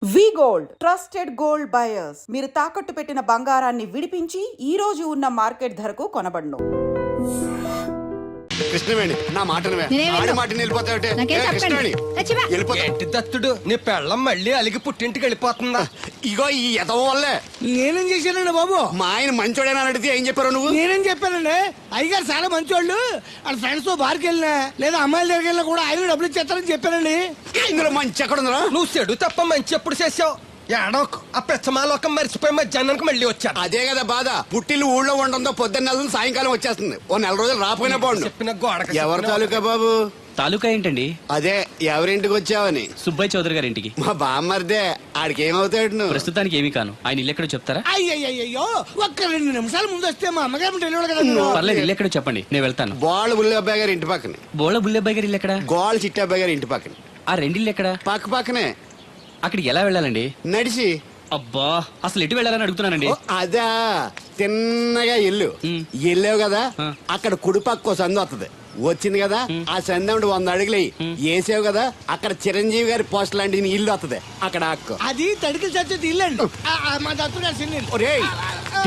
వి gold trusted gold buyers మీరు తాకట్టు పెట్టిన బంగారాన్ని విడిపించి ఈ రోజు ఉన్న మార్కెట్ ధరకు కొనబడును. కృష్ణవేణి నా మాటను దత్తుడు నీ పెళ్ళం మళ్ళీ అలిగి పుట్టింటికి వెళ్ళిపోతుందా? ఇగో ఈ ఎదవ వల్లే. నేనేం చేశానండి బాబు? మా ఆయన మంచోడేనా అడిగితే ఏం చెప్పారు నువ్వు? నేనేం చెప్పానండి? అయ్యగారు చాలా మంచోళ్ళు. వాళ్ళ ఫ్రెండ్స్ తో బార్కి వెళ్ళినా లేదా అమ్మాయిల దగ్గరికి వెళ్ళినా కూడా ఆయన డబ్బులు ఇచ్చేస్తారని చెప్పానండి. ఇందులో మంచి ఎక్కడ ఉందా? నువ్వు చెడు తప్ప మంచి ఎప్పుడు చేసావు? ఏడోకు ఆ పెచ్చమాలోకం మర్చిపోయి మధ్యాహ్నానికి మళ్ళీ వచ్చాను. అదే కదా బాధ. పుట్టిల్లు ఊళ్ళో ఉండడంతో పొద్దున్న నెల సాయంకాలం వచ్చేస్తుంది. ఓ నెల రోజులు రాపోయినా బాగుండు. చెప్పిన గోడ ఎవరి తాలూకా బాబు? తాలూకా ఏంటండి? అదే ఎవరింటికి వచ్చావని. సుబ్బయ్య చౌదరి గారి ఇంటికి. మా బామ్మర్దే. ఆడికి ఏమవుతాడు నువ్వు? ప్రస్తుతానికి ఏమీ కాను. ఆయన ఇల్లు ఎక్కడో చెప్తారా? అయ్యయ్యో ఒక్క 2 నిమిషాల ముందు వస్తే మా అమ్మగారు తెలియదు కదా. పర్లేదు, ఇల్లు ఎక్కడో చెప్పండి, నేను వెళ్తాను. గోళ్ళ బుల్లి అబ్బాయి గారి ఇంటి పక్కనే. బోళ బుల్లెబ్బాయి గారి ఇల్లు ఎక్కడ? గోళ్ళ చిట్టి అబ్బాయి గారి ఇంటి పక్కనే. ఆ రెండిల్లు ఎక్కడ? పక్క పక్కనే. అక్కడికి ఎలా వెళ్ళాలండి? నడిచి. అబ్బా, అసలు ఎటు వెళ్ళాలని అడుగుతున్నానండి. ఓ, అదా తిన్నగా ఇల్లు వెళ్ళావు కదా, అక్కడ కుడి పక్క సందు వస్తుంది. వచ్చింది కదా, ఆ సందు 100 అడుగులు వేసావు కదా, అక్కడ చిరంజీవి గారి పోస్ట్ లాంటి ఇల్లు వస్తుంది. అక్కడ అక్కు అది తడికి చచ్చేది ఇల్లండి. మా దత్తు గారు చిన్న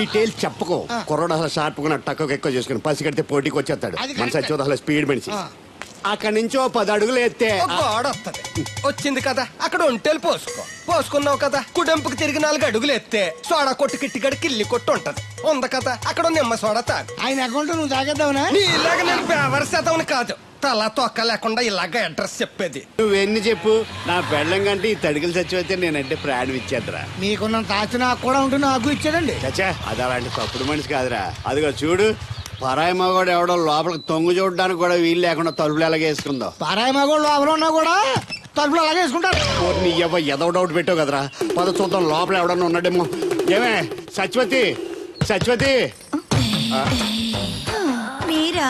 డీటెయిల్స్ చెప్పకు. కుర్రోడు అసలు షార్ప్ గా తక్కువ ఎక్కువ చేసుకుని పసి కడితే పోటీకి వచ్చేస్తాడు. మన సచ్చి అసలు స్పీడ్ మనిషి. అక్కడి నుంచి 10 అడుగులు ఎత్తే గోడ వస్తుంది. వచ్చింది కదా, అక్కడ ఒంటేలు పోసుకున్నావు కదా, కుడెంపుకి తిరిగి 4 అడుగులు ఎత్తే సోడా కొట్టు కిట్టిగడి కిల్లి కొట్టు ఉంటది. ఉంది కదా, అక్కడ నిమ్మ సోడా తాగు. ఆయన అకౌంట్ నువ్వు తాగేద్దావునా? నీ ఇలాగ నేను బేవర్ శాతం కాదు, తల తొక్క లేకుండా ఇలాగ అడ్రస్ చెప్పేది. నువ్వెన్ని చెప్పు, నా పెళ్ళం కంటే ఈ తడికలు చచ్చిపోతే నేనంటే ప్రాణం ఇచ్చేద్దరా. మీకున్నంత ఆస్తి నాకు కూడా ఉంటుంది, నాకు ఇచ్చాడండి. చచ్చా, అది అలాంటి తప్పుడు మనిషి కాదురా. అదిగో చూడు, పరాయి మగోడు ఎవడో లోపలికి తొంగు చూడడానికి కూడా వీలు లేకుండా తలుపులు ఎలాగ వేసుకుందో. పారాయి మగోళ్ళు ఎవరు ఉన్నా కూడా తలుపులు అలాగే వేసుకుంటారు. నీ ఏదో డౌట్ పెట్టావు కదరా. పద చూద్దాం లోపల ఎవడన్నా ఉన్నాడేమో. ఏమే సత్యవతి, సత్యవతి. మీరా?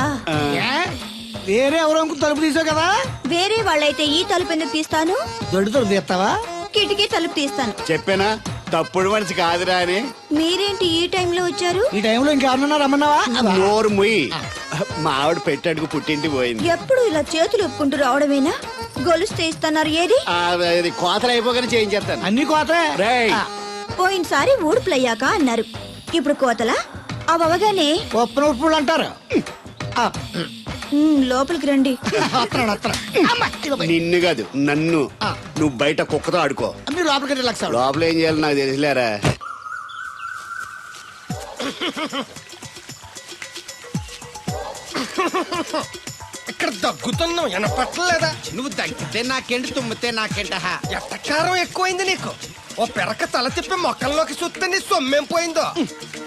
వేరే ఎవరో తలుపు తీసావు కదా. వేరే వాళ్ళైతే ఈ తలుపు ఎందుకు తీస్తాను? దొడ్డు తలుపు తీస్తావా? కిటికీ తలుపు తీస్తాను. చెప్పానా తప్పుడు మనిషి కాదురా అని. మీరేంటి ఈ టైంలో వచ్చారు? ఈ టైంలో ఇంకెవరన్నా రమ్మన్నావా? నోరు ముయ్యి. మా ఆవిడ పెట్టాడుకు పుట్టింటి పోయింది. ఎప్పుడు ఇలా చేతులు ఒప్పుకుంటూ రావడమేనా? గొలుస్తే ఇస్తున్నారు, ఏది? కోతలు అయిపోగానే చేయించేస్తాను. అన్ని కోతే. రేయ్, పోయినసారి ఊడుపులయ్యాక అన్నారు, ఇప్పుడు కోతలా? అవగానే ఉప్పులు ఉప్పులు అంటారు. లోపలికి రండి. నిన్ను కాదు నన్ను. నువ్వు బయట కుక్కతో ఆడుకో. మీరు లోపలికి రిలాక్స్ అవ్వండి. లోపల ఏం చేయాలి నాకు తెలిసిలేరా. ఇక్కడ దగ్గుతున్నావు, వినపట్టలేదా? నువ్వు దగ్గితే నాకేంటి, తుమ్మితే నాకేంట. ఎట్టకారం ఎక్కువైంది నీకు. ఓ పెరక తల తిప్పి మొక్కల్లోకి చూస్తే నీ సొమ్మేం పోయిందో.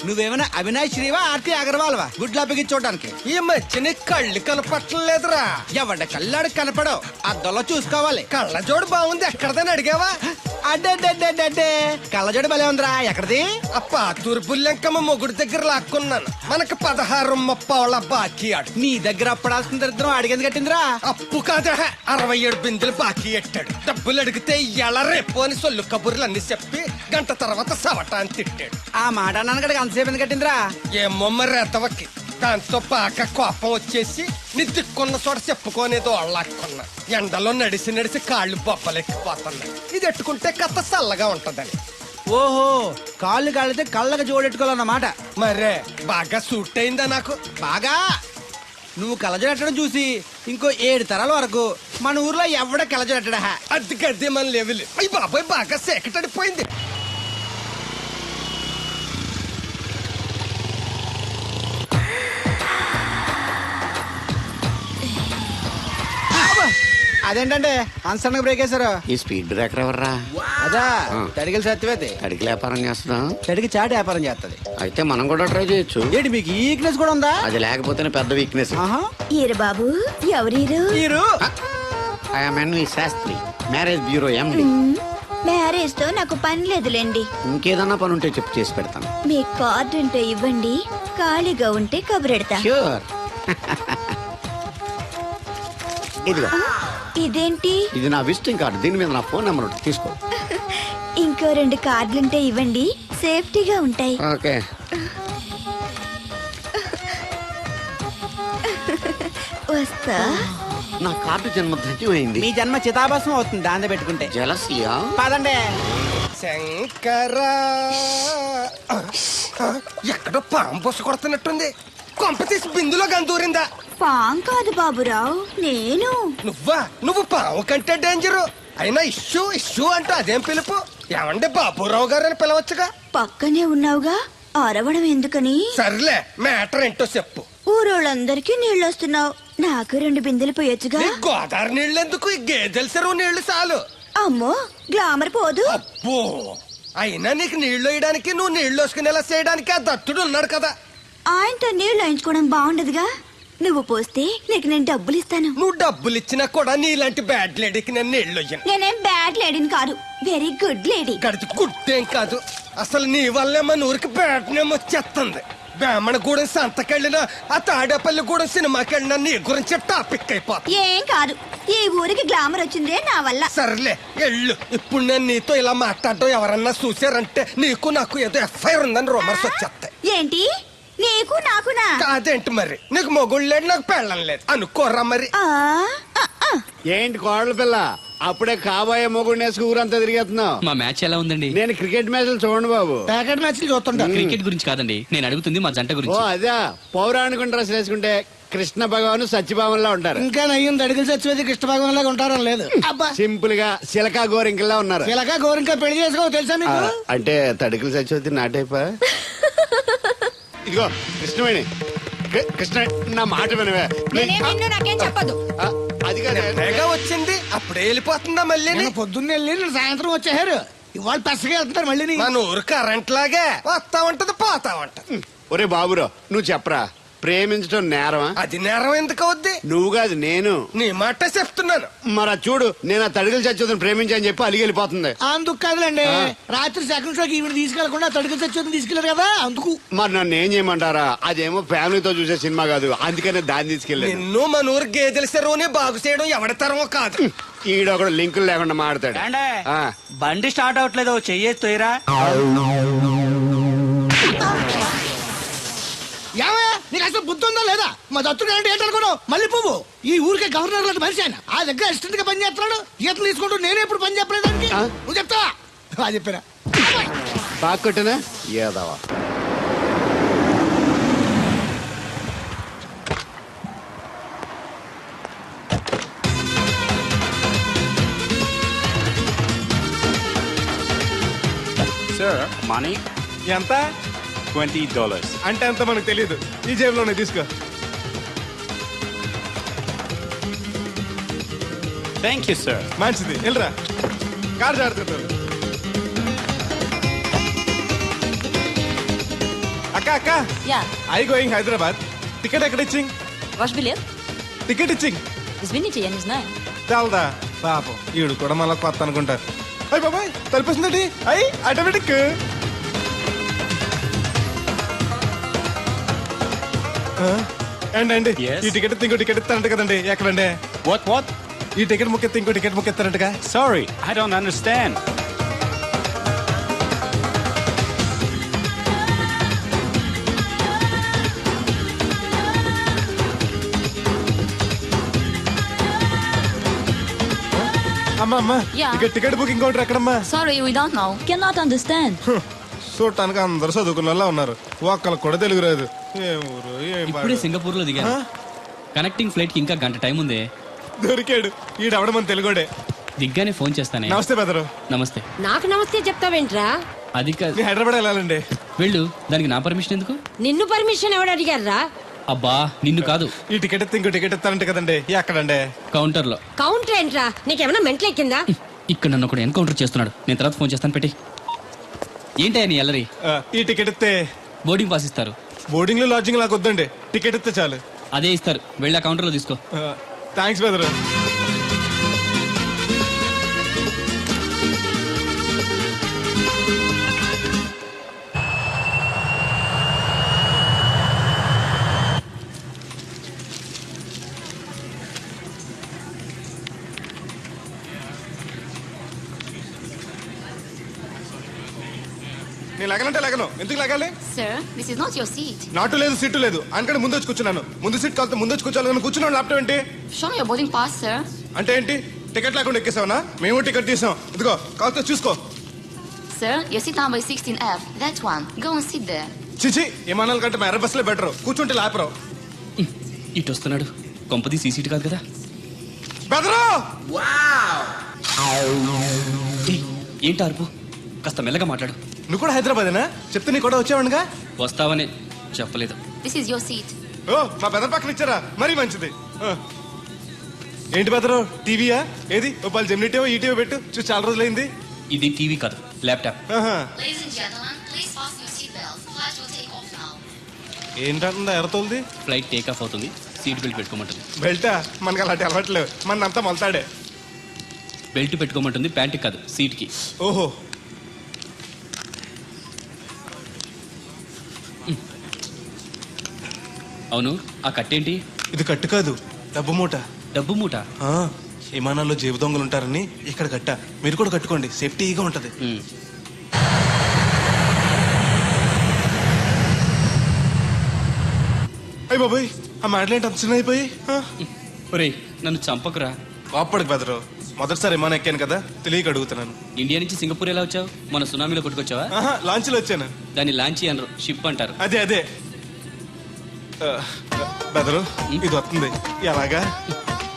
నువ్వేమైనా అవినాష్ శ్రీవా, ఆర్తి అగర్వాల్వా గుడ్లా చూడడానికి? ఈ మధ్య నీ కళ్ళు కనపట్టలేదురా. ఎవడ కళ్ళాడు కనపడవు, అద్దంలో చూసుకోవాలి. కళ్ళజోడు బాగుంది, ఎక్కడదని అడిగావా? అడ్డే కళ్ళజోడు భలే ఉందిరా. ఎక్కడిది? ఆ పాతూరు బుల్లెంకమ్మ మొగుడు దగ్గర లాక్కున్నాను. మనకు 16 బాకీ ఆడు. నీ దగ్గర అప్పడాల్సిన దరిద్రం అడిగింది కట్టిందిరా. అప్పు కాదా, 67 బిందెలు బాకీ ఎట్టాడు. డబ్బులు అడిగితే ఎలా రేపు అని సొల్లు కబుర్లు అన్ని చెప్పి గంట తర్వాత సవటాన్ని తిట్టాడు. ఆ మాట అన్నాను అంతసేపు ఎందుకు కట్టిందిరా? ఏమో మరి ఎతవకి. దాంతో పాక కోపం వచ్చేసి నీ దిక్కున్న చోట చెప్పుకోనేదో అళ్ళాక్కున్నా. ఎండలో నడిసి కాళ్ళు బొబ్బలెక్కిపోతున్నాయి. ఇది ఎట్టుకుంటే కథ చల్లగా ఉంటదని. ఓహో, కాళ్ళు కాళ్ళైతే కళ్ళకి జోడెట్టుకోవాలన్నమాట. మరే బాగా సూట్ అయిందా నాకు? బాగా. నువ్వు కళ్ళజోడెట్టడం చూసి ఇంకో 7 తరాల వరకు మన ఊర్లో ఎవడ కళ్ళజోడెట్టడా. అది గడ్డి మన లెవెల్. అయ్యి బాబాయ్, బాగా సేకటడిపోయింది. అదేంటంటే అన్సన్ బ్రేక్ వేశారు. ఈ స్పీడ్ బ్రేకర్ ఎవర్రా? అదా తడికలు సత్యవేతి. అడిగి వ్యాపారం చేస్తున్నాం. తడికి చాటి వ్యాపారం చేస్తది. అయితే మనం కూడా ట్రై చేయొచ్చు. ఏంటి మీకు ఈక్నెస్ కూడా ఉందా? అది లేకపోతేనే పెద్ద వీక్నెస్. ఈరు బాబు, ఎవరీరు? మీరు Sastri, marriage bureau MD. Marriage తో నాకు పని లేదులేండి. ఇంకేదన్నా పని ఉంటే చెప్పు, చేసి పెడతాను. మీ కార్డు ఉంటే ఇవ్వండి, ఖాళీగా ఉంటే కబురెడతా. ష్యూర్. ఇదిగో, ఇదేంటి? ఇది నా విజిటింగ్ కార్డు. దీని మీద నా ఫోన్ నెంబర్ ఉంటుంది, తీసుకో. ఇంకో 2 కార్డులుంటే ఇవ్వండి, సేఫ్టీగా ఉంటాయి. ఓకే. వస్తా. నా కార్డు జన్మ ధన్యమైంది. మీ జన్మ చితాభస్మం అవుతుంది దాంతో పెట్టుకుంటే. జలసియా పదండి. శంకరా ఎక్కడో పాము పొస కొడుతున్నట్టుంది. కొంప తీసి బిందులో గందూరిందా? పాం కాదు బాబురావు, నేను. నువ్వు పాము కంటే డేంజరు. అయినా ఇష్యూ ఇష్యూ అంటూ అదేం పిలుపు? ఏమండి బాబురావు గారు అని పిలవచ్చుగా. పక్కనే ఉన్నావుగా, అరవడం ఎందుకని? సర్లే, మ్యాటర్ ఏంటో చెప్పు. ఊరోళ్ళందరికీ నీళ్ళొస్తున్నావు, నాకు 2 బిందెలు పోయొచ్చుగా. నీ గోదావరి నీళ్ళు ఎందుకు? ఈ గేదెల చెరువు నీళ్లు చాలు. అమ్మో, గ్లామర్ పోదు. అబ్బో, అయినా నీకు నీళ్లు వేయడానికి, నువ్వు నీళ్లు వేసుకునేలా చేయడానికి ఆ దత్తుడు ఉన్నాడు కదా. ఆయనతో నీళ్లు వేయించుకోవడం బాగుండదుగా. నువ్వు పోస్తే నీకు నేను డబ్బులు ఇస్తాను. నువ్వు డబ్బులు ఇచ్చినా కూడా నీలాంటి బ్యాడ్ లేడీకి నేను నీళ్లు వేయను. నేనేం బ్యాడ్ లేడీని కాదు, వెరీ గుడ్ లేడీ. గడిచి గుడ్డేం కాదు. అసలు నీ వల్లే మన ఊరికి బ్యాడ్ నేమ్ వచ్చేస్తుంది. బ్రాహ్మణగూడెం సంతకెళ్ళినా, ఆ తాడేపల్లిగూడెం సినిమాకెళ్ళినా నీ గురించి టాపిక్ అయిపోతుంది. ఏం కాదు, ఈ ఊరికి గ్లామర్ వచ్చిందే నా వల్ల. సర్లే ఎళ్ళు. ఇప్పుడు నేను నీతో ఇలా మాట్లాడటం ఎవరన్నా చూసారంటే నీకు నాకు ఏదో ఎఫ్ఐఆర్ ఉందని రూమర్స్ వచ్చేస్తాయి. ఏంటి, నీకు నాకునా? కాదేంటి మరి? నీకు మొగుళ్ళు లేడు, నాకు పెళ్ళం లేదు అనుకోరా మరి. ఏంటి కోడల పిల్ల, అప్పుడే కాబోయే మొగుడిని వేసుకు ఊరంతా తిరిగేస్తున్నావు. మా మ్యాచ్ ఎలా ఉందండి? నేను క్రికెట్ మ్యాచ్లు చూడండి బాబు. ప్యాకెట్ మ్యాచ్లు చూస్తుంటా. క్రికెట్ గురించి కాదండి, నేను అడుగుతుంది మా జంట ఓ గురించి. అదే, పౌరాణిక డ్రెస్ వేసుకుంటే కృష్ణ భగవాన్ సత్యభావంలా ఉంటారు. ఇంకా నయ్యం దడిగిలి చచ్చిపోతే కృష్ణ భగవాన్ లాగా ఉంటారని లేదు. అబ్బా, సింపుల్ గా సిలకా గోరింకల్లా ఉన్నారు. ఇలాగా గోరింకా పెళ్లి చేసుకో తెలుసా ఆ, నీకు? అంటే తడికలు చచ్చిపోతే నాటైపా. ఇదిగో కృష్ణవేణి, కృష్ణ నా మాట వినవే. నాకేం చెప్పదు. ఆ, అది కాదే. తెగ వచ్చింది అప్పుడే వెళ్ళిపోతుందా మళ్ళీ? నేను పొద్దున్న వెళ్ళి నేను సాయంత్రం వచ్చేసారు. ఇవాళ పెసగా వెళ్తున్నారు మళ్ళీ. మన ఊరు కరెంట్ లాగే వస్తా ఉంటది పోతా ఉంటది. ఒరే బాబురో, నువ్వు చెప్పరా, ప్రేమించడం నేరమా? అది నేరం ఎందుకు అవుద్ది? నువ్వు కాదు నేను. నీ మాట చెప్తున్నాను. మరి అది చూడు, నేను ఆ తడికలు చచ్చిపోతుంది ప్రేమించని చెప్పి అలిగి వెళ్ళిపోతుంది. అందుకు కాదులేండి, రాత్రి సెకండ్ షోకి ఈవిడ తీసుకెళ్లకుండా తడికి చచ్చి తీసుకెళ్లారు కదా అందుకు. మరి నన్ను ఏం చేయమంటారా? అదేమో ఫ్యామిలీతో చూసే సినిమా కాదు, అందుకనే దాన్ని తీసుకెళ్ళాను. నిన్ను మన ఊరు గేదెల చెరువుని బాగు చేయడం ఎవరి తరమో కాదు. ఈడొకడు లింకులు లేకుండా మాడతాడు. ఆ, బండి స్టార్ట్ అవట్లేదు, చెయ్యేస్తోయరా. ఏమయ్యా, నీకు అసలు బుద్ధి ఉందా లేదా? మా దత్తుడు అంటే ఏంటనుకున్నావు? మళ్ళీ పువ్వు ఈ ఊరికే గవర్నర్ లాంటి మనిషి ఆయన. ఆ దగ్గర అసిస్టెంట్ గా పని చేస్తున్నాడు. ఈతలు తీసుకుంటూ నేనే ఎప్పుడు పని చెప్పలేదు దానికి. నువ్వు చెప్తావా? బాగా చెప్పారా? బాగా కొట్టినా ఏదవా. సార్ మనీ ఎంత? $20. అంటే ఎంత మనకు తెలియదు. ఈ జేబులోనే తీసుకో. Thank you sir. మంచిది, వెళ్ళరా. కార్ జాగ్రత్త. అక్క అక్క, Yeah, I going Hyderabad. Ticket ఎక్కడ ఇచ్చింగ్? wash bill. టికెట్ ఇచ్చింగ్ Is Vinny and his name? చాలదా? పాపం ఈడు కూడా మళ్ళీ కొత్త అనుకుంటారు. అయ్యి బాబాయ్, తలిపేసిందండి. అయ్యి ఆటోమేటిక్. అండి Yes. ఈ టికెట్ ఇంకో టికెట్ ఇస్తారంట కదండి. ఎక్కడండి? What? ఈ టికెట్ ముక్కెత్తి ఇంకో టికెట్ ముక్కెత్తారంటగా. Sorry, I don't understand. అమ్మా Yeah. ఇక టికెట్ బుకింగ్ కౌంటర్ ఎక్కడమ్మా? Sorry, we don't know. Cannot understand. చూడటానికి అందరు చదువుకున్న వాళ్ళ ఉన్నారు, ఒక్కళ్ళకి కూడా తెలుగు రాదు. ఏ ఊరు ఏం ఇప్పుడే పాడు. సింగపూర్ లో దిగాను. కనెక్టింగ్ ఫ్లైట్ కి ఇంకా గంట టైం ఉంది. దొరికాడు ఈడవడం మన తెలుగుడే. దిగ్గానే ఫోన్ చేస్తానే. నమస్తే బెదరు. నమస్తే. నాకు నమస్తే చెప్తావేంట్రా? అది కాదు, నీ హైదరాబాద్ వెళ్ళాలండి. వెళ్ళు. దానికి నా పర్మిషన్ ఎందుకు? నిన్ను పర్మిషన్ ఎవడు అడిగారా? అబ్బా, నిన్ను కాదు, ఈ టికెట్ ఇస్తే ఇంకో టికెట్ ఇస్తారంట కదండి. ఎక్కడండి? కౌంటర్ లో. కౌంటర్ ఏంట్రా? నీకేమైనా మెంటల్ ఎక్కిందా? ఇక్కడ నన్ను ఒకడు ఎన్కౌంటర్ చేస్తున్నాడు. నేను తర్వాత ఫోన్ చేస్తాను, పెట్టి. ఏంటయ్యా నీ అల్లరి? ఈ టికెట్ ఇస్తే బోర్డింగ్ పాస్ ఇస్తారు. బోర్డింగ్ లో లాడ్జింగ్ నాకు వద్దండి, టికెట్ ఇస్తే చాలు. అదే ఇస్తారు, వెళ్ళి ఆ కౌంటర్ లో తీసుకో. థ్యాంక్స్ బెదరు. నేను లాగాలంటే లాగను. ఎందుకు లాగాలి? Sir, this is not your seat. నాటు లేదు సీటు లేదు అందుకని ముందు వచ్చి కూర్చున్నాను. ముందు సీట్ కాదు ముందు వచ్చి కూర్చోాలి. కూర్చున్నాను ల్యాప్టాప్ ఏంటి Show me your boarding pass, sir. అంటే ఏంటి? టికెట్ లేకుండా ఎక్కేసావనా? మేము టికెట్ తీసాం. ఇదిగో కాస్త చూసుకో. Sir, your seat number is 16F. That one. Go and sit there. చిచి విమానాల కంటే మా ఎర్ర బస్సులే బెటర్. కూర్చుంటే లాపరావు. ఇటు వస్తున్నాడు. కొంపది సీసీటీ కాదు కదా. బెదరు ఏయ్, ఏంటి అరుపు? కాస్త మెల్లగా మాట్లాడు. నువ్వు కూడా హైదరాబాదేనా? చెప్తే నీ కూడా వచ్చావనుగా. వస్తావనే చెప్పలేదు. This is your seat. ఓ మా బెదర్ పక్కన ఇచ్చారా? మరీ మంచిది. ఏంటి బెదరు టీవీయా? ఏది ఓ పలు జెమినిటీవో ఈటీవో పెట్టు. చూసి చాలా రోజులైంది. ఇది టీవీ కాదు, laptop. Ladies and gentlemen, please fasten your seatbelts. Flight will take off now. ఏంటంటుందా ఎర్రతోల్ది? ఫ్లైట్ టేక్ ఆఫ్ అవుతుంది. సీట్ బెల్ట్ పెట్టుకోమంటుంది. బెల్టా? మనకి అలాంటి అలవాట్లేవు. మనంతా మొలతాడే. బెల్ట్ పెట్టుకోమంటుంది, ప్యాంట్కి కాదు సీట్కి. ఓహో అవును, ఆ కట్టేంటి? ఇది కట్టు కాదు, డబ్బు మూట. డబ్బు మూట? ఆ, విమానాల్లో జేబు దొంగలు ఉంటారని ఇక్కడ కట్ట. మీరు కూడా కట్టుకోండి, సేఫ్టీగా ఉంటది. అయ్య బాబాయ్, ఆ మాటలేంటి అంత చిన్న అయిపోయి? ఒరేయ్, నన్ను చంపకురా. కోప్పడికి బెదరు. మొదటిసారి విమానం ఎక్కాను కదా, తెలియక అడుగుతున్నాను. ఇండియా నుంచి సింగపూర్ ఎలా వచ్చావు? మన సునామీలో కొట్టుకొచ్చావా? ఆహా, లాంచ్లో వచ్చాను. దాన్ని లాంచీ అనరు, షిప్ అంటారు. అదే అదే. బెదరు ఇది వస్తుంది. ఎలాగా?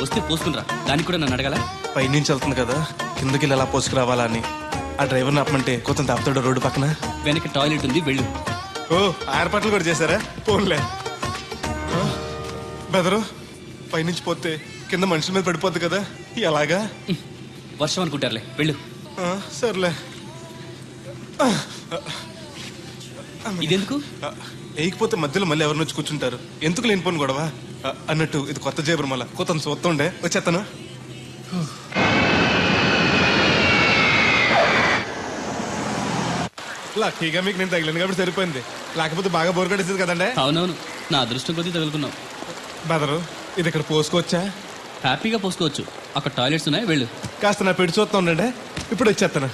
వస్తే పోసుకునిరా. దానికి కూడా నన్ను అడగాల? పైనుంచి వెళ్తుంది కదా, కిందకి ఎలా పోసుకురావాలా అని. ఆ డ్రైవర్ని ఆపమంటే కొంచెం దాపుతాడు రోడ్డు పక్కన. వెనక టాయిలెట్ ఉంది, వెళ్ళు. ఓ, ఏర్పాట్లు కూడా చేశారా? పోన్లే. బెదరు పైనుంచి పోతే కింద మనుషుల మీద పడిపోద్ది కదా, ఎలాగా? వర్షం అనుకుంటారులే, వెళ్ళు. సర్లే. ఇదెందుకు? వేయకపోతే మధ్యలో మళ్ళీ ఎవరిని వచ్చి కూర్చుంటారు. ఎందుకు లేనిపోను గొడవ అన్నట్టు. ఇది కొత్త జేబురు, మళ్ళా కొత్త చూస్తుండే వచ్చేస్తాను. లక్కీగా మీకు నేను తగిలింది కాబట్టి సరిపోయింది. లేకపోతే బాగా బోర్ కట్టేసింది కదండి. అవునవును, నా అదృష్టం కొద్దీ తగులుకున్నావు. బెదరు ఇది ఇక్కడ పోసుకోవచ్చా? హ్యాపీగా పోసుకోవచ్చు. అక్కడ టాయిలెట్స్ ఉన్నాయి, వెళ్ళు. కాస్త నా పెట్టి చూస్తా ఉండండి, ఇప్పుడు వచ్చేస్తాను.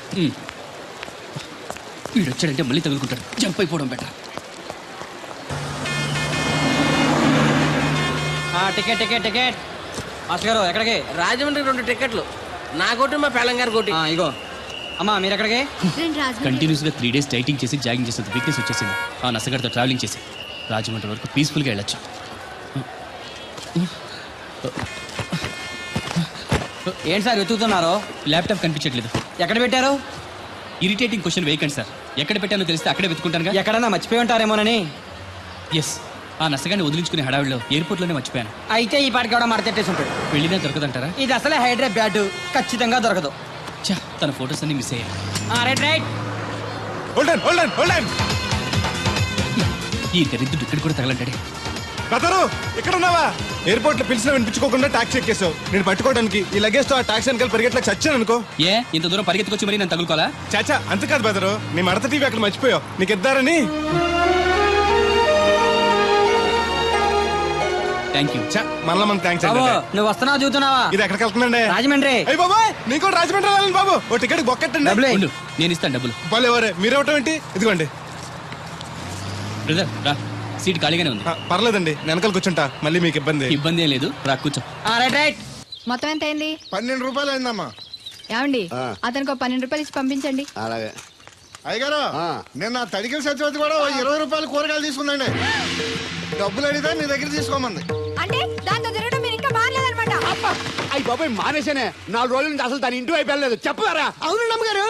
వీడు వచ్చాడంటే మళ్ళీ తగులుకుంటాడు. జంప్ అయిపోవడం better. Ticket ticket ticket. Master గారు ఎక్కడికి? రాజమండ్రికి 2 టికెట్లు. నా కోటి మా పెళ్ళం గారి కోటి. ఇగో అమ్మా, మీరు ఎక్కడికి? కంటిన్యూస్గా 3 days డైటింగ్ చేసి జాగింగ్ చేసేంత వీక్నెస్ వచ్చేసింది. ఆ నసగడతో ట్రావెలింగ్ చేసి రాజమండ్రి వరకు పీస్ఫుల్గా వెళ్ళొచ్చు. ఏంటి సార్ వెతుకుతున్నారు? ల్యాప్టాప్ కనిపించట్లేదు. ఎక్కడ పెట్టారు? ఇరిటేటింగ్ క్వశ్చన్ వేయకండి సార్. ఎక్కడ పెట్టానో తెలిస్తే అక్కడే వెతుకుంటానుగా. ఎక్కడన్నా మర్చిపోయి ఉంటారేమోనని. ఎస్, ఆ నసగాన్ని వదిలించుకునే హడావిడిలో ఎయిర్పోర్ట్లోనే మర్చిపోయాను. అయితే ఈ పాటికి కూడా మడతెట్టేసి ఉంటాడు. వెళ్ళినా దొరకదంటారా? ఇది అసలే హైదరాబాద్, ఖచ్చితంగా దొరకదు. చా, తన ఫొటోస్ అన్ని మిస్ అయ్యాయి. Right right. ఈ దరిద్రుడు ఇక్కడ కూడా తగలంటాడే. బెదరు ఇక్కడ ఉన్నావా? ఎయిర్పోర్ట్ లో పిలిచినా వినిపించుకోకుండా టాక్సీ ఎక్కేసావు. నేను పట్టుకోవడానికి ఈ లగేజ్ తో ఆ టాక్సీ వెనకాల పరిగెట్లకు చచ్చాను అనుకో. ఏ, ఇంత దూరం పరిగెత్తుకొచ్చి మరి నేను తగులుకోవాలా? చాచా అంతకాదు బెదరు, నీ మడత టీవీ అక్కడ మర్చిపోయావు. నీకు ఇద్దారని. Thank you. మళ్ళీ మనకు థ్యాంక్స్ అండి. నువ్వు వస్తున్నావు చూస్తున్నావా? ఇది ఎక్కడికి వెళ్తుందండి? రాజమండ్రి. అయ్యి బాబాయ్, నీకు కూడా రాజమండ్రి వెళ్ళాలి బాబు. ఓ టికెట్ బొక్కెట్టండి. ఉండు, నేను ఇస్తాను డబ్బులు. బాలే ఎవరే మీరు ఇవ్వటం ఏంటి? ఇదిగోండి. బ్రదర్ రా, సీట్ ఖాళీగానే ఉంది. పర్లేదండి, వెనకాల కూర్చుంటా, మళ్ళీ మీకు ఇబ్బంది. ఇబ్బంది ఏం లేదు, రా కూర్చో. Right right. మొత్తం ఎంత అయింది? 12 రూపాయలు అయిందమ్మా. ఏమండి, అతనికి 12 రూపాయలు ఇచ్చి పంపించండి. అలాగే. అయ్యగారు నిన్న తడికిల సత్యవతి కూడా 20 రూపాయలు కూరగాయలు తీసుకుందండి. డబ్బులు అడిగితే నీ దగ్గర తీసుకోమంది. అంటే దాంతో తిరగడం మీరు ఇంకా మారలేదన్నమాట. అయ్యి బాబాయ్, మానేశానే. 4 రోజుల నుంచి అసలు దాని ఇంటి వైపు వెళ్ళలేదు. చెప్పారా? అవునండి అమ్మగారు,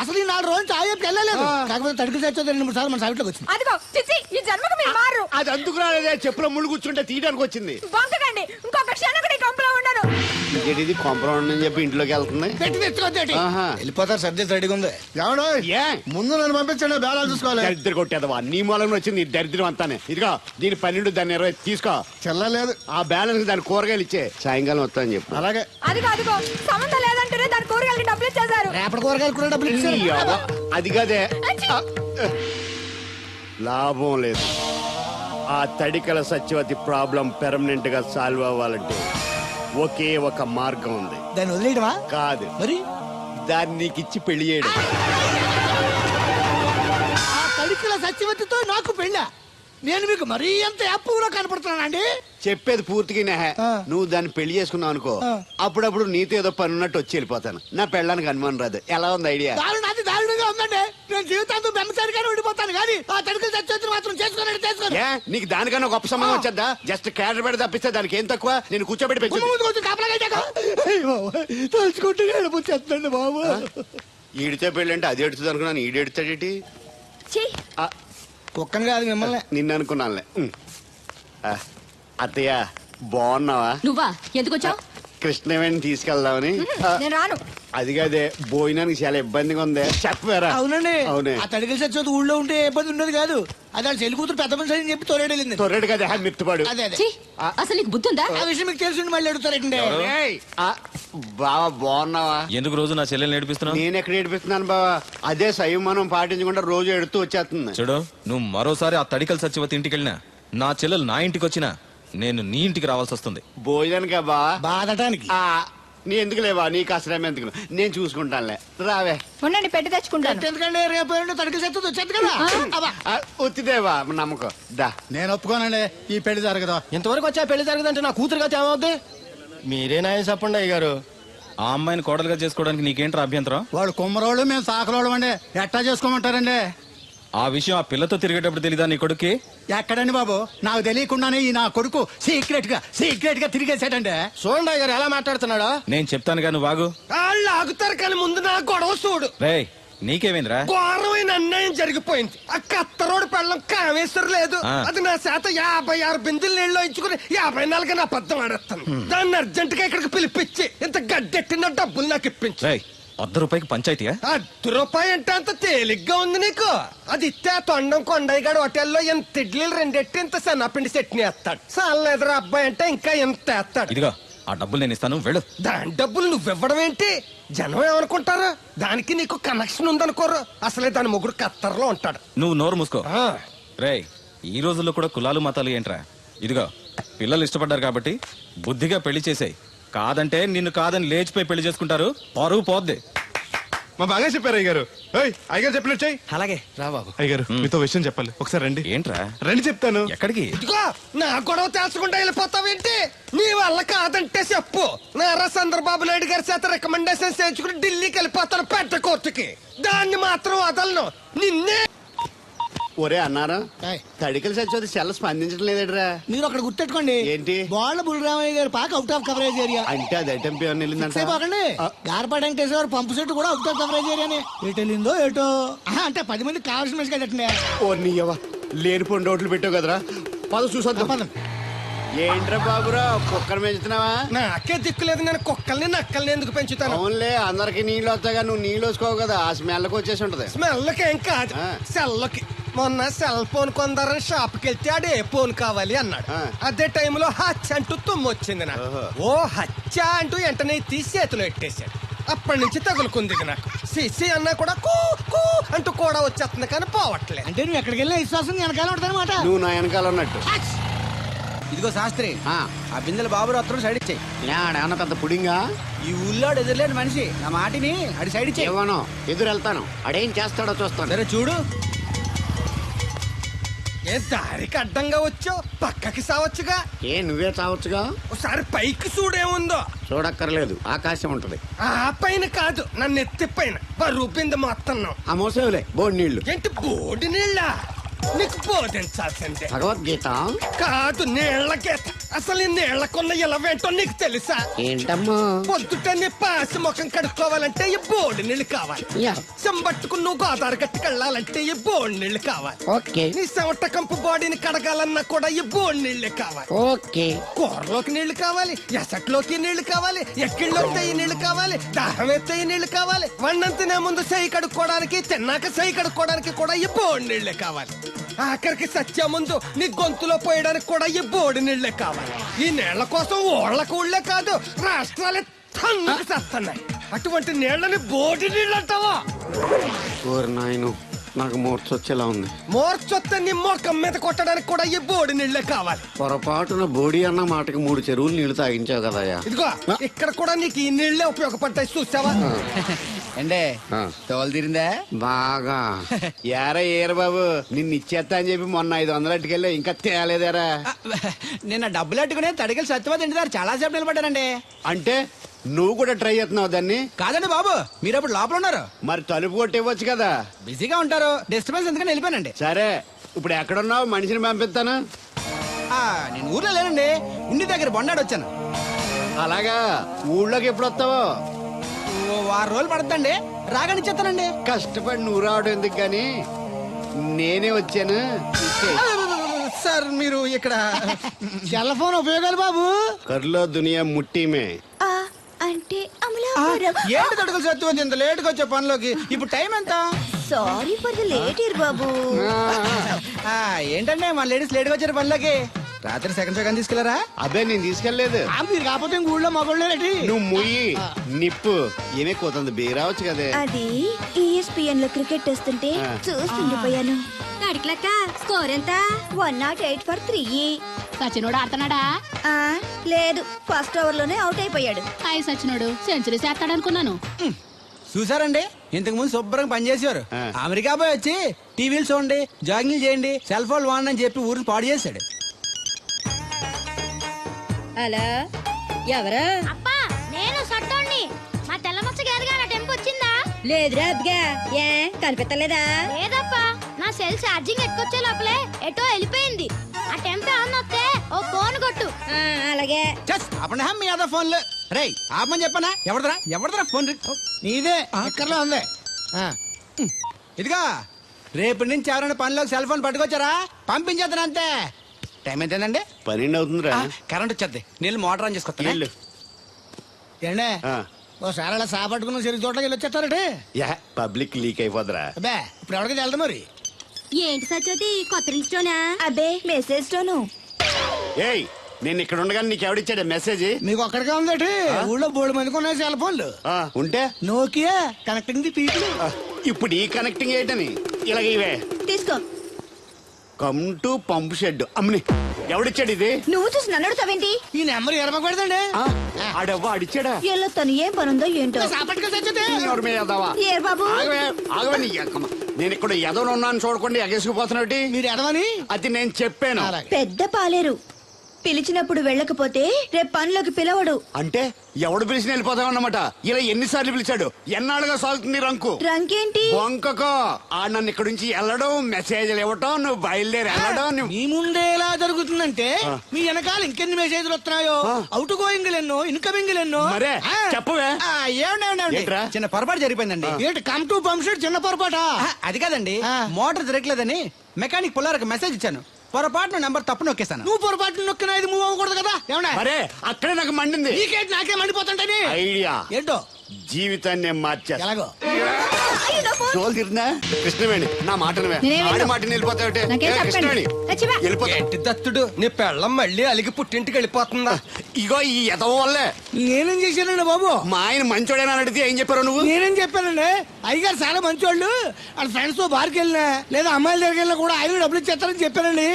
అసలు ఈ 4 రోజులు చాయపు వెళ్ళలేదు. కాకపోతే తడికిల సత్యవతి 2-3 సార్లు మన సైట్లోకి వచ్చింది. అదిగో చిచ్చి, ఈ జన్మకు మీరు మారు. అది అందుకు రాలేదే, చెప్పులో ముళ్ళు కూర్చుంటే తీయడానికి వచ్చింది. బొంకకండి, ఇంకొక క్షణం కూడా ఈ కంపలో ఉండను. ఇది కాంపౌండ్ అని చెప్పి ఇంట్లోకి వెళ్తుంది. పెట్టి తెచ్చుకోద్దేటి. ఆహా. వెళ్ళిపోతారు, సర్ది రెడీగా ఉంది. ఏమన్నా ఏ ముందు నన్ను పంపించండి, బేరాలు చూసుకోవాలి. దరిద్ర కొట్టేదవా, నీ మూలంలో వచ్చింది ఈ దరిద్రం అంతానే. ఇదిగో దీని 12, దాన్ని 20 తీసుకో. చెల్లలేదు. ఆ బ్యాలెన్స్ దాని కూరగాయలు ఇచ్చే, సాయంకాలం వస్తాను చెప్పు. అలాగే. అదిగో అదిగో, సంబంధం లేదంటేనే దాని కూరగాయలకి డబ్బులు ఇచ్చేశారు. రేపటి కూరగాయలు కూడా డబ్బులు నీ ఇచ్చారు. అవ్వ, అది కదే. లాభం లేదు. ఆ తడికల సత్యవతి ప్రాబ్లం పెర్మనెంట్ గా సాల్వ్ అవ్వాలంటే ఒకే ఒక మార్గం ఉంది. దాన్ని వదిలేయడమా? కాదు మరి దాన్ని నీకు ఇచ్చి పెళ్లి చేయడం. సత్యవతితో నాకు పెళ్ళా? నేను మీకు మరీ ఎంత యాప్లో కనపడుతున్నానండి? చెప్పేది పూర్తిగా నెహ. నువ్వు దాన్ని పెళ్లి చేసుకున్నావు అనుకో, అప్పుడప్పుడు నీతో ఏదో పని ఉన్నట్టు వచ్చి వెళ్ళిపోతాను. నా పెళ్ళడానికి అనుమానం రాదు. ఎలా ఉంది ఐడియా? అది దారుణంగా ఉందండి. నేను జీవితాంతం బెమ్మసారిగానే ఉండిపోతాను కానీ ఆ తడికలు సత్యవతిని మాత్రం చేసుకోను. ఏ నీకు దానికన్నా గొప్ప సంబంధం వచ్చేద్దా? జస్ట్ క్యాడర్ పెడితే తప్పిస్తే దానికి ఏం తక్కువ? నేను కూర్చోబెట్టి పెంచు. తలుచుకుంటే ఏడిపోతుందండి బాబు. ఈడితే పెళ్ళి అంటే అది ఎడుతుంది అనుకున్నాను. ఈడు ఎడుతాడేటి? ఒక్కని కాదు మిమ్మల్ని. నిన్ను అనుకున్నానులే. అత్తయ్య బాగున్నావా? నువ్వా ఎందుకు వచ్చావు? కృష్ణవేణి తీసుకెళ్దామని. నేను రాను. అది కాదే, భోజనానికి చాలా ఇబ్బందిగా ఉంది. చెప్పారా? అవునండి. అవునే. ఆ తడికలు సత్యవతి ఊళ్ళో ఉంటే ఏ ఇబ్బంది ఉండదు కాదు. అది వాళ్ళ చెల్లి కూతురు పెద్ద మనిషి అని చెప్పి తోలేడెళ్ళింది. తొర్రెడు కదా మిత్తుపాడు. అదే అదే. ఛీ, అసలు నీకు బుద్ధి ఉందా? ఆ విషయం మీకు తెలిసి మళ్ళీ అడుగుతారండి. బావా బాగున్నావా? ఎందుకు రోజు నా చెల్లెల్ని ఏడిపిస్తున్నావు? నేను ఎక్కడ ఏడిపిస్తున్నాను బావా? అదే సంయమనం పాటించకుండా రోజు ఎడుతూ వచ్చేస్తుంది. చూడు, నువ్వు మరోసారి ఆ తడికల సత్యవతి ఇంటికి వెళ్ళినా, నా చెల్లెలు నా ఇంటికి వచ్చినా, నేను నీ ఇంటికి రావాల్సి వస్తుంది. భోజనానికా బావా? బాధటానికి. నీ ఎందుకు లేవా? నీకు అసలు ఎందుకు? నేను చూసుకుంటానులే. రావే. ఉండండి పెట్టి తెచ్చుకుంటాను. ఎందుకంటే రేపు తడికలు సత్యవతి వచ్చేది కదా. ఒత్తిదేవా నమ్మకం. దా. నేను ఒప్పుకోనండి, ఈ పెళ్లి జరగదు. ఇంతవరకు వచ్చా పెళ్లి జరగదంటే నా కూతురుగా ఏమవుద్ది? మీరే నాయ చెప్పండి అయ్య గారు. ఆ అమ్మాయిని కోడలుగా చేసుకోవడానికి నీకేంట్రా అభ్యంతరం? వాడు కుమ్మరోళ్ళు, మేము సాకరోళ్ళు అండి. ఎట్టా చేసుకోమంటారండి? ఆ విషయం ఆ పిల్లతో తిరిగేటప్పుడు తెలీదా నీ కొడుక్కి? ఎక్కడండి బాబు, నాకు తెలియకుండానే ఈ నా కొడుకు సీక్రెట్ గా తిరిగేసాడండి. చూడండి అయ్య గారు ఎలా మాట్లాడుతున్నాడా. నేను చెప్తానుగా, నువ్వు బాగు. వాళ్ళు ఆగుతారు కానీ ముందు నా గొడవ చూడు. రేయ్, నీకేమైందిరా? ఘోరమైన అన్యాయం జరిగిపోయింది. ఆ కత్తరోడు పెళ్ళం కామేశ్వరం లేదు. అది నా చేత 56 బిందులు నీళ్ళు ఇచ్చుకుని 54 నా అబద్ధం ఆడేస్తాను. దాన్ని అర్జెంట్ గా ఇక్కడికి పిలిపించి ఇంత గడ్డెట్టిన డబ్బులు నాకు ఇప్పించు. రేయ్, ₹100 పంచాయతీయా? ₹1 అంటే అంత తేలిగ్గా ఉంది నీకు? అది ఇస్తే ఆ తొండం కొండయ్యగాడు హోటల్లో ఎంత ఇడ్లీలు 2 ఎట్టి ఇంత సన్నపిండి చట్నీ వేస్తాడు. సాలెదరా అబ్బాయి అంటే ఇంకా ఎంత వేస్తాడు. ఇదిగో ఆ డబ్బులు నేను ఇస్తాను, వెళ్ళు. దాని డబ్బులు నువ్వివ్వడం ఏంటి? జనం ఏమనుకుంటారు? దానికి నీకు కనెక్షన్ ఉందనుకోరు. అసలే దాని ముగ్గురు కత్తర్లో ఉంటాడు. నువ్వు నోరు మూసుకో. రేయ్, ఈ రోజుల్లో కూడా కులాలు మతాలు ఏంట్రా? ఇదిగో, పిల్లలు ఇష్టపడ్డారు కాబట్టి బుద్ధిగా పెళ్లి చేసేయ్. కాదంటే నిన్ను కాదని లేచిపోయి పెళ్లి చేసుకుంటారు, పరువు పోద్ది. మా బాగా చెప్పారు అయ్యగారు. అయ్యగారు చెప్పినట్టు చెయ్యి. అలాగే రా బాబు. అయ్యగారు మీతో విషయం చెప్పాలి, ఒకసారి రండి. ఏంట్రా? రండి చెప్తాను. ఎక్కడికి? ఇదిగో నా గొడవ తెలుసుకుంటా వెళ్ళిపోతావేంటి? నీ వల్ల కాదంటే చెప్పు. నారా చంద్రబాబు నాయుడు గారి చేత రికమెండేషన్ చేయించుకుని ఢిల్లీకి వెళ్ళిపోతాను పెద్ద కోర్టుకి. దాన్ని మాత్రం వదలను. నిన్నే. ఒరే అన్నారా, తడికలు సత్యవతి సెల్ల స్పందించడం లేదట్రా. మీరు అక్కడ గుర్తెట్టుకోండి. ఏంటి? బాళ్ళ బుల్రామయ్య గారి పాక అవుట్ ఆఫ్ కవరేజ్ ఏరియా. అంటే అది ఐటమ్ పేరు వెళ్ళిందంట. గార్పాడు వెంకటేశ్వర పంపు సెట్ కూడా అవుట్ ఆఫ్ కవరేజ్ ఏరియానే. ఎటు వెళ్ళిందో ఏటో. అంటే 10 మంది కావాల్సిన మనిషి కదండి. ఓ నీయవా, లేనిపోని రోడ్లు పెట్టావు కదరా. పద చూసొద్దాం. ఏంట్రా బాబురా, కుక్కర్ పెంచుతున్నావా? నాకే దిక్కులేదు, నేను కుక్కల్ని నక్కల్ని ఎందుకు పెంచుతాను? అవునులే, అందరికి నీళ్ళు వస్తాగా, నువ్వు నీళ్ళు వేసుకోవు కదా, ఆ స్మెల్కి వచ్చేసి ఉంటది. స్మెల్కి ఏం కాదు, సెల్లకి. మొన్న సెల్ ఫోన్ కొందరని షాప్కి వెళ్తే ఆడు ఏ ఫోన్ కావాలి అన్నాడు. అదే టైంలో హచ్చ అంటూ తుమ్మొచ్చింది నాకు. ఓ హచ్చ అంటూ వెంటనే తీసి చేతిలో ఎట్టేశాడు. అప్పటి నుంచి తగులుకుంది నాకు. సిసి అన్నా కూడా కూ కూ అంటూ కూడా వచ్చేస్తుంది కానీ పోవట్లేదు. అంటే నువ్వు ఎక్కడికి వెళ్ళినా విశ్వాసం వెనకాల ఉంటానమాట. నువ్వు నా వెనకాల ఉన్నట్టు. ఇదిగో శాస్త్రి, ఆ బిందెల బాబు అత్తరు సైడ్ ఇచ్చాయి. ఏమన్నా పెద్ద పుడింగా? ఈ ఊళ్ళో ఎదురులేని మనిషి నా మాటిని అడి సైడ్ ఇచ్చాయి. ఏమనో ఎదురు వెళ్తాను, అడేం చేస్తాడో చూస్తాను. సరే చూడు. ఏ దారికి అడ్డంగా వచ్చావు, పక్కకి సావచ్చుగా. ఏ నువ్వే చావచ్చుగా. ఒకసారి పైకి చూడేముందో. చూడక్కర్లేదు, ఆకాశం ఉంటది. ఆ పైన కాదు, నన్ను ఎత్తి పైన రూపింది మొత్తం. ఆ మోసేవులే బోడి నీళ్లు. ఏంటి బోడి నీళ్ళ? నీకు బోధించాల్సిందే. భగవద్గీత కాదు, నీళ్ళ గీత. అసలు ఈ నీళ్లకున్న ఇలవేంటో నీకు తెలుసా? ఏంటమ్మా? పొద్దుట నీ పాసి ముఖం కడుక్కోవాలంటే ఈ బోడి నీళ్ళు కావాలి. చెంబట్టుకుని నువ్వు గోదావరి గట్టుకు వెళ్ళాలంటే ఈ బోడి నీళ్ళు కావాలి. ఓకే. నీ చెమట కంపు బాడీని కడగాలన్నా కూడా ఈ బోడి నీళ్ళే కావాలి. ఓకే. కూరలోకి నీళ్లు కావాలి, ఎసట్లోకి నీళ్లు కావాలి, ఎక్కిళ్ళలోకి ఈ నీళ్లు కావాలి, దాహం ఎత్తే ఈ నీళ్లు కావాలి. వండం తినే ముందు చెయ్యి కడుక్కోవడానికి, తిన్నాక చెయ్యి కడుక్కోవడానికి కూడా ఈ బోడి నీళ్లే కావాలి. ఆఖరికి సత్య ముందు నీ గొంతులో పోయడానికి కూడా ఈ బోడి నీళ్లే కావాలి. ఈ నీళ్ల కోసం ఓళ్లకు ఊళ్ళే కాదు, రాష్ట్రాలే తన్నుకు చేస్తున్నాయి. అటువంటి నీళ్లని బోడి నీళ్ళు అంటావా? నాయను, నాకు మూర్చొచ్చేలా ఉంది. మోర్చొత్తే నీ మొఖం మీద కొట్టడానికి కూడా ఈ బోడి నీళ్లే కావాలి. పొరపాటున బోడి అన్న మాటకి 3 చెరువులు నీళ్లు తాగించావు కదయ్యా. ఇదిగో ఇక్కడ కూడా నీకు ఈ నీళ్లే ఉపయోగపడతాయి, చూసావా? ఏండే ఆ. తోలు తీరిందా బాగా ఏరా ఏరు బాబు నిన్ను ఇచ్చేస్తా అని చెప్పి మొన్న 500 అట్టుకెళ్ళి ఇంకా తేలేదేరా. నిన్న డబ్బులు అట్టుకునే తడికలు సత్యవతి ఇంటి దగ్గర చాలా సేపు నిలబడ్డానండి. అంటే నువ్వు కూడా ట్రై చేస్తున్నావు దాన్ని? కాదండి బాబు, మీరు అప్పుడు లోపల ఉన్నారు, మరి తలుపు కొట్టి ఇవ్వచ్చు కదా. బిజీగా ఉంటారు, డిస్టర్బెన్స్ ఎందుకని వెళ్ళిపోయానండి. సరే ఇప్పుడు ఎక్కడున్నావు? మనిషిని పంపిస్తాను. నేను ఊర్లో లేనండి, ఇంటి దగ్గర బొండాడు వచ్చాను. అలాగా, ఊళ్ళోకి ఎప్పుడు వస్తావో? ఓ 6 రోజులు పడుతుందండి, రాగానే ఇచ్చేస్తానండి. కష్టపడి నువ్వు రావడం ఎందుకు కానీ నేనే వచ్చాను. సార్ మీరు ఇక్కడ సెల్ ఫోన్ ఉపయోగాలు బాబు. కర్లో దునియా ముట్టిమే. ఆ, అంటే అమలాపురం. ఏంటి తడుకలు సత్యవతి ఇంత లేట్గా వచ్చే పనిలోకి? ఇప్పుడు టైం ఎంత? Sorry for the late year బాబు. ఏంటంటే మా లేడీస్ లేట్గా వచ్చారు పనిలోకి. రాత్రి సెకండ్ సెకండ్ తీసుకెళ్లారా? అదే నేను తీసుకెళ్లేదు. మీరు కాకపోతే ఇంక ఊళ్ళో మగోళ్ళేటి. నువ్వు ముయ్యి నిప్పు ఏమే కోతుంది బీరావచ్చు కదే. అది ESPN లో క్రికెట్ వస్తుంటే చూస్తుండిపోయాను. అడిగిలక్క స్కోర్ ఎంత? 108 for 3. సచినోడు ఆడుతున్నాడా? లేదు, ఫస్ట్ ఓవర్ లోనే అవుట్ అయిపోయాడు. హాయ్ సచినోడు సెంచరీ చేస్తాడనుకున్నాను. చూసారండి, ఇంతకు ముందు శుభ్రంగా పనిచేసేవారు. అమెరికా పోయి వచ్చి టీవీలు చూడండి, జాగింగ్ చేయండి, సెల్ ఫోన్ వాడండి అని చెప్పి ఊరిని పాడు చేశాడు. అలా ఎవరా? అప్పా నేను సట్టోణ్ణి. మా తెల్లమచ్చ గారిగా నా టెంపు వచ్చిందా? లేదురా అబ్బగా, ఏ కనిపెట్టలేదా? లేదప్పా, నా సెల్ ఛార్జింగ్ ఎక్కొచ్చే లోపలే ఎటో వెళ్ళిపోయింది. ఆ టెంపు ఏమన్నా వస్తే ఓ ఫోన్ కొట్టు. అలాగే. అప్పుడు మీ అదో ఫోన్లు రేయ్ ఆపని చెప్పనా? ఎవరిదరా ఫోన్? నీదే ఎక్కర్లో ఉంది. ఇదిగా రేపటి నుంచి ఎవరైనా పనిలోకి సెల్ ఫోన్ పట్టుకొచ్చారా పంపించేద్దాను అంతే. టైం ఎంతేందండి? 12 అవుతుందిరా. కరెంట్ వచ్చేది, నీళ్ళు మోటార్ ఆన్ చేసుకొస్తాను. వెళ్ళు. ఏండే ఆ. ఓసారి అలా సాపట్టుకున్న సరి చోట్లకి వెళ్ళి వచ్చేస్తారటే. యా పబ్లిక్ లీక్ అయిపోద్రా. అబ్బే ఇప్పుడు ఎవరికి వెళ్దాం మరి. ఏంటి సత్యవతి కొత్త రింగ్స్టోనా? అబ్బే మెసేజ్ తోను. ఏయ్ నేను ఇక్కడ ఉండగానే నీకు ఎవడిచ్చాడే మెసేజ్? మీకు ఒక్కడికే ఉందటి. ఊళ్ళో 3 మందికి ఉన్నాయి సెల్ ఫోన్లు. ఉంటే నోకియా కనెక్టింగ్ ది పీపుల్. ఇప్పుడు ఈ కనెక్టింగ్ ఏంటని ఇలాగ ఇవే. తీసుకో. Come to pump shed. అమ్మని ఎవడిచ్చాడు ఇది? నువ్వు చూసి నన్ను అడుగుతావేంటి? ఈ నెంబర్ ఎరమకూడదండి. ఆడవ్వ అడిచాడా? వీళ్ళ తను ఏం పనుందో ఏంటో. సాపట్టుకు చచ్చితే ఎవరి మీద ఎదవా? ఏ బాబు? ఆగవే నీ ఎక్కమ్మ. నేను ఇక్కడ ఎదవను ఉన్నాను చూడకుండా ఎగేసుకుపోతున్నట్టు. మీరు ఎడవని అది నేను చెప్పాను. పెద్ద పాలేరు. పిలిచినప్పుడు వెళ్ళకపోతే రేపు పనిలోకి పిలవడు. అంటే ఎవడు పిలిచిన వెళ్ళిపోతావు అన్నమాట. ఇలా ఎన్నిసార్లు పిలిచాడు? ఎన్నాళ్ళుగా సాగుతుంది రంకు. రంకేంటి? వంకకో ఆ నన్ను ఇక్కడ నుంచి వెళ్ళడం, మెసేజ్లు ఇవ్వటం, నువ్వు బయలుదేరి వెళ్ళడం. మీ ముందే ఎలా జరుగుతుందంటే మీ వెనకాల ఇంకెన్ని మెసేజ్లు వస్తున్నాయో. అవుట్ గోయింగ్ ఎన్నో, ఇన్కమింగ్ ఎన్నో. మరే చెప్పవే. ఏంట్రా? చిన్న పొరపాటు జరిగిపోయిందండి. ఏంటి కమ్ టు పంప్ షెడ్ చిన్న పొరపాట? అది కాదండి, మోటార్ తిరగలేదని మెకానిక్ పుల్లారకు మెసేజ్ ఇచ్చాను. పొరపాటున నెంబర్ తప్పు నొక్కేశాను. నువ్వు పొరపాటు నొక్కిన ఇది మూవ్ అవ్వకూడదు కదా. ఏమన్నా మరే అక్కడే నాకు మండింది. నీకేంటి నాకే మండిపోతుంటని ఐడియా ఏంటో జీవితాన్ని మార్చా. ఎలాగో తోలు తిరిగినా కృష్ణవేణి నా మాటను ఆడి మాటని వెళ్ళిపోతావుటే. కృష్ణవేణి వెళ్ళిపోతా. ఏంటి దత్తుడు, నీ పెళ్ళం మళ్ళీ అలిగి పుట్టింటికి వెళ్ళిపోతుందా? ఇగో ఈ ఎదవ వల్లే. నేనేం చేశానండి బాబు? మా ఆయన మంచోడేనా అని అడిగితే ఏం చెప్పారు నువ్వు? నేనేం చెప్పానండి, అయ్యగారు చాలా మంచోళ్ళు. వాళ్ళ ఫ్రెండ్స్ తో బార్కి వెళ్ళినా లేదా అమ్మాయిల దగ్గరికి వెళ్ళినా కూడా ఆయన డబ్బులు ఇచ్చేస్తారని చెప్పానండి.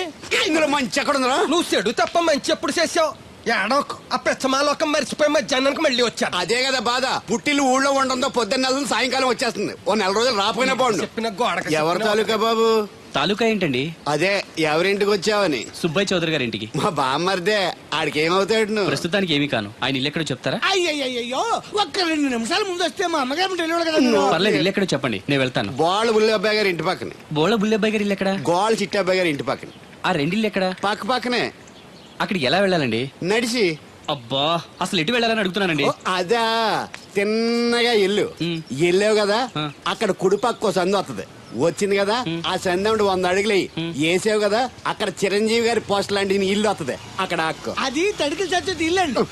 ఇందులో మంచి ఎక్కడ ఉందా? నువ్వు చెడు తప్ప మంచి ఎప్పుడు చేసావు? ఏడోకు ఆ పెచ్చమాలోకం మర్చిపోయి మధ్యాహ్నానికి మళ్ళీ వచ్చాను. అదే కదా బాధ. పుట్టిల్లు ఊళ్ళో ఉండడంతో పొద్దున్న నెల సాయంకాలం వచ్చేస్తుంది. ఓ 4 రోజులు రాపోయినా బాగుండు. చెప్పిన గోడకి ఎవరి తాలూకా బాబు? తాలూకా ఏంటండి? అదే ఎవరింటికి వచ్చావని. సుబ్బయ్య చౌదరి గారి ఇంటికి. మా బామ్మర్దే. ఆడికి ఏమవుతాడు నువ్వు? ప్రస్తుతానికి ఏమీ కాను. ఆయన ఇల్లు ఎక్కడో చెప్తారా? అయ్యయ్యో ఒక్క 2 నిమిషాలు ముందు వస్తే మా అమ్మగారు తెలియదు కదా. మీరు పర్లేదు, ఇల్లు ఎక్కడో చెప్పండి, నేను వెళ్తాను. బోళ్ళ బుల్లి అబ్బాయి గారి ఇంటి పక్కన. బోళ బుల్లెబ్బాయి గారి ఇల్లు ఎక్కడ? గోళ్ళ చిట్టి అబ్బాయి గారి ఇంటి పక్కన. ఆ రెండిల్లు ఎక్కడ? పక్క పక్కనే. అక్కడికి ఎలా వెళ్ళాలండి? నడిచి. అబ్బా, అసలు ఎటు వెళ్ళాలని అడుగుతున్నానండి. అదా తిన్నగా ఇల్లు వెళ్ళావు కదా, అక్కడ కుడిపక్క సందు వస్తుంది. వచ్చింది కదా, ఆ సందముడు 100 అడుగులు వేసావు కదా, అక్కడ చిరంజీవి గారి పోస్ట్ లాంటి ఇల్లు వస్తుంది. అక్కడ అక్క అది తడికి చచ్చేది ఇల్లండి.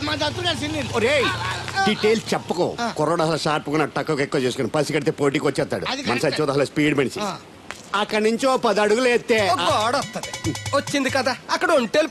మా దత్తు గారు చిన్న ఇల్లు. డీటెయిల్స్ చెప్పుకో. కుర్రోడు అసలు షార్ప్ గా టక్కువ ఎక్కువ చేసుకుని పసి కడితే పోటీకి వచ్చేస్తాడు. మన సచ్చి అసలు స్పీడ్ మనిషి. అక్కడి నుంచి ఓ 10 అడుగులు ఎత్తే గోడ వస్తుంది. వచ్చింది కదా, అక్కడ ఒంటేలు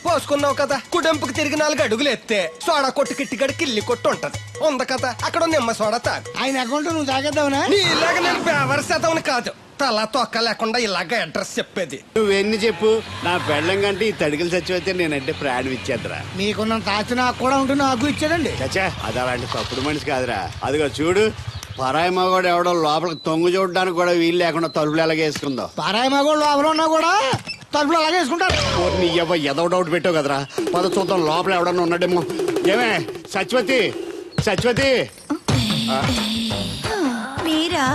పోసుకున్నావు కదా, కుడెంపుకు తిరిగి 4 అడుగులు ఎత్తే సోడా కొట్టు కిట్టిగడి కిల్లి కొట్టు ఉంటది. ఉంది కదా, అక్కడ నిమ్మ సోడా తాగు. ఆయన అకౌంట్ నువ్వు తాగేద్దావునా? నీ ఇలాగ నేను బేవరసేదవని కాదు, తల తొక్క లేకుండా ఇలాగ అడ్రస్ చెప్పేది. నువ్వెన్ని చెప్పు, నా పెళ్ళం కంటే ఈ తడికలు చచ్చిపోతే నేనంటే ప్రాణం ఇచ్చేద్దరా. మీకున్న తాచి నాకు కూడా ఉంటుంది, నాకు ఇచ్చాడండి. చచ్చా అది అలాంటి తప్పుడు మనిషి కాదురా. అదిగో చూడు, పరాయి మగవాడు ఎవడో లోపలికి తొంగు చూడడానికి కూడా వీలు లేకుండా తలుపులు ఎలాగేసుకుందో. పారాయి మగోళ్ళు ఎవరు ఉన్నా కూడా తలుపులు అలాగే వేసుకుంటారు. నీ ఎదో డౌట్ పెట్టావు కదరా. పద చూద్దాం లోపల ఎవడన్నా ఉన్నాడేమో. ఏమే సత్యవతి, సత్యవతి. మీరా?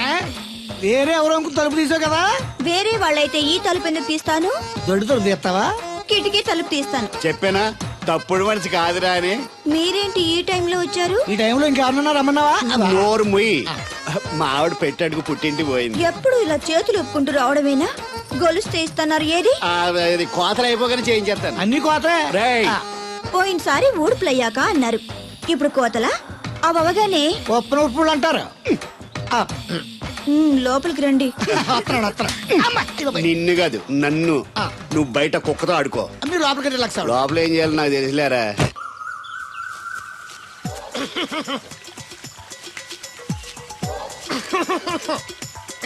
ఏ? వేరే ఎవరో తలుపు తీసావు కదా. వేరే వాళ్ళైతే ఈ తలుపు ఎందుకు తీస్తాను? దొడ్డు తలుపు తీస్తావా? కిటికీ తలుపు తీస్తాను. చెప్పానా తప్పుడు మనిషి కాదురా అని. మీరేంటి ఈ టైంలో వచ్చారు? ఈ టైంలో ఇంకెవరన్నా రమ్మన్నావా? నోరు ముయ్యి. మా ఆవిడ పెట్టాడుకు పుట్టింటి పోయింది. ఎప్పుడు ఇలా చేతులు ఒప్పుకుంటూ రావడమేనా? గొలుస్తే ఇస్తున్నారు ఏది? అది కోతలు అయిపోగానే చేయించేస్తాను. అన్ని కోతే. రేయ్ పోయినసారి ఊడుపులయ్యాక అన్నారు, ఇప్పుడు కోతలా? అవగానే ఉప్పున ఉప్పులు అంటారు. లోపలికి రండి. నిన్ను కాదు నన్ను. నువ్వు బయట కుక్కతో ఆడుకో. మీరు లోపలికి రిలాక్స్ అవ్వండి. లోపల ఏం చేయాలి నాకు తెలిసిలేరా.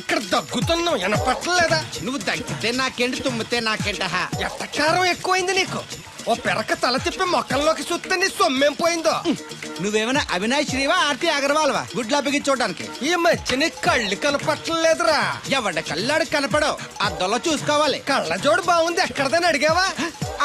ఇక్కడ దగ్గుతున్నావు వినపట్టలేదా? నువ్వు తగ్గితే నాకేంటి, తుమ్మితే నాకేంట. ఎట్టకారం ఎక్కువైంది నీకు. ఓ పెరక తల తిప్పి మొక్కల్లోకి చూస్తే నీ సొమ్మేం పోయిందో. నువ్వేమైనా అవినాష్ శ్రీవా, ఆర్తి అగర్వాల్వా గుడ్లా చూడడానికి? ఈ మధ్య నీ కళ్ళు కనపట్టలేదురా. ఎవడ కళ్ళాడు కనపడవు, అద్దంలో చూసుకోవాలి. కళ్ళజోడు బాగుంది ఎక్కడదని అడిగావా?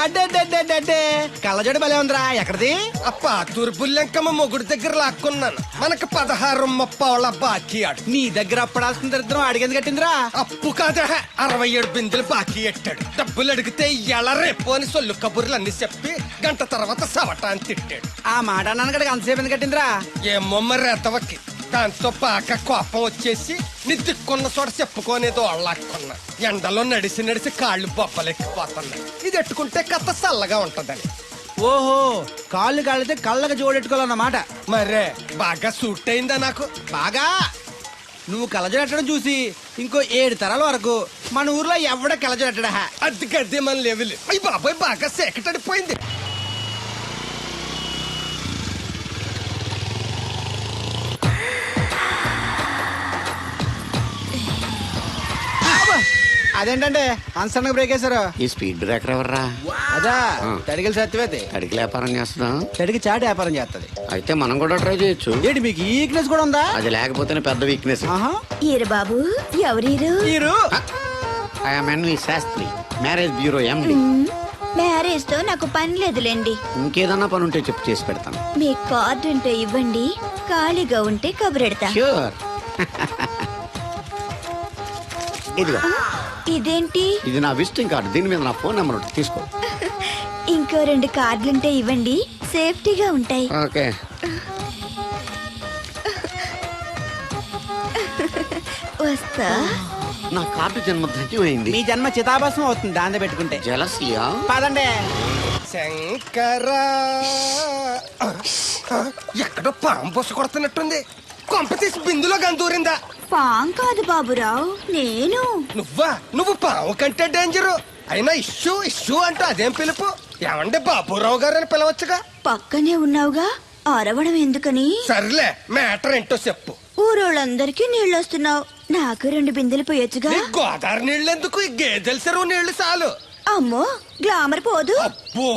అడ్డే కళ్ళజోడు భలే ఉందిరా. ఎక్కడిది? ఆ పాతూరు బుల్లెంకమ్మ మొగుడు దగ్గర లాక్కున్నాను. మనకు 16 బాకీ ఆడు. నీ దగ్గర అప్పడాల్సిన దరిద్రం అడిగింది కట్టిందిరా. అప్పు కాదా, 67 బిందెలు బాకీ ఎట్టాడు. డబ్బులు అడిగితే ఎలా రేపు అని సొల్లు కబుర్లు అన్ని చెప్పి గంట తర్వాత సవటాన్ని తిట్టాడు. ఆ మాట అన్నాను అంతసేపు ఎందుకు కట్టిందిరా? ఏమో మరి ఎదవకి. దాంతో బాగా కోపం వచ్చేసి నీ దిక్కున్న చోట చెప్పుకోనేదో అళ్ళాక్కున్నా. ఎండలో నడిసి కాళ్ళు బొబ్బలెక్కిపోతున్నాయి. ఇది ఎట్టుకుంటే కథ చల్లగా ఉంటదని. ఓహో, కాళ్ళు కాళ్ళైతే కళ్ళకి జోడెట్టుకోవాలన్నమాట. మరే బాగా సూట్ అయిందా నాకు? బాగా. నువ్వు కళ్ళజోడెట్టడం చూసి ఇంకో 7 తరాల వరకు మన ఊర్లో ఎవడ కళ్ళజోడెట్టడా. అది గడ్డి మన లెవెల్. అయ్యి బాబాయ్ బాగా సేకటడిపోయింది. అదేంటంటే అన్సడన్ బ్రేక్ వేశారు. ఈ స్పీడ్ బ్రేకర్ ఎవర్రా? అదా తడిగిల సత్యవేతి. అడిగి వ్యాపారం చేస్తున్నాం. తడికి చాటి వ్యాపారం చేస్తది. అయితే మనం కూడా ట్రై చేయొచ్చు. ఏంటి మీకు ఈ వీక్నెస్ కూడా ఉందా? అది లేకపోతేనే పెద్ద వీక్నెస్. ఈరు బాబు, ఎవరీరు? I'm NV Sastri, marriage bureau MD. Marriage తో నాకు పని లేదులేండి. ఇంకేదన్నా పని ఉంటే చెప్పు, చేసి పెడతాను. మీ కార్డు ఉంటే ఇవ్వండి, ఖాళీగా ఉంటే కబురెడతా. ష్యూర్. ఇదిగో. ఇదేంటి? ఇది నా విజిటింగ్ కార్డు. దీని మీద నా ఫోన్ నెంబర్ ఉంటుంది, తీసుకో. ఇంకో 2 కార్డులుంటే ఇవ్వండి, సేఫ్టీగా ఉంటాయి. ఓకే. వస్తా. నా కార్డు జన్మ ధన్యమైంది. మీ జన్మ చితాభాసం అవుతుంది దాంతో పెట్టుకుంటే. జలసియా? పదండి. శంకరా, ఎక్కడో పాము బొస్సు కొడుతున్నట్టుంది. కొంప తీసి బిందులో గందూరిందా? పాం కాదు బాబురావు, నేను. నువ్వు పాము కంటే డేంజరు. అయినా ఇష్యూ అంటూ అదేం పిలుపు? ఏమంటే బాబురావు గారు అని పిలవచ్చుగా. పక్కనే ఉన్నావుగా, అరవడం ఎందుకని? సర్లే, మ్యాటర్ ఏంటో చెప్పు. ఊరోళ్ళందరికీ నీళ్ళు వస్తున్నావు, నాకు 2 బిందెలు పోయొచ్చుగా. ఈ గోదావరి నీళ్ళు ఎందుకు? ఈ గేదెల చెరువు నీళ్లు చాలు. అమ్మో, గ్లామర్ పోదు. అబ్బో,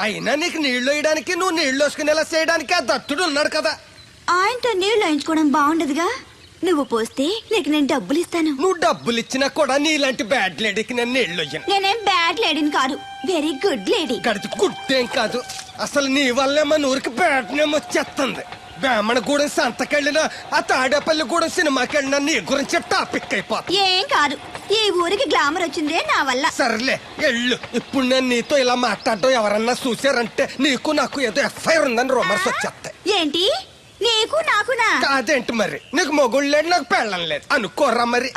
అయినా నీకు నీళ్లు వేయడానికి, నువ్వు నీళ్లు వేసుకునేలా చేయడానికి ఆ దత్తుడు ఉన్నాడు కదా. ఆయనతో నీళ్లు వేయించుకోవడం బాగుండదుగా. నువ్వు పోస్తే నీకు నేను డబ్బులు ఇస్తాను. నువ్వు డబ్బులు ఇచ్చినా కూడా నీలాంటి బ్యాడ్ లేడీకి నేను నీళ్లు వేయను. నేనేం బ్యాడ్ లేడీని కాదు, వెరీ గుడ్ లేడీ. గడిచి గుడ్డేం కాదు. అసలు నీ వల్లే మన ఊరికి బ్యాడ్ నేమ్ వచ్చేస్తుంది. బ్రాహ్మణగూడెం సంతకెళ్ళినా, ఆ తాడేపల్లిగూడెం సినిమాకెళ్ళినా నీ గురించి టాపిక్ అయిపోతుంది. ఏం కాదు, ఈ ఊరికి గ్లామర్ వచ్చిందే నా వల్ల. సర్లే ఎళ్ళు. ఇప్పుడు నేను నీతో ఇలా మాట్లాడటం ఎవరన్నా చూసారంటే నీకు నాకు ఏదో ఎఫ్ఐఆర్ ఉందని రూమర్స్ వచ్చేస్తాయి. ఏంటి? నీకు నాకునా? కాదేంటి మరి? నీకు మొగుళ్ళు లేదు, నాకు పెళ్ళం లేదు అనుకోరా మరి.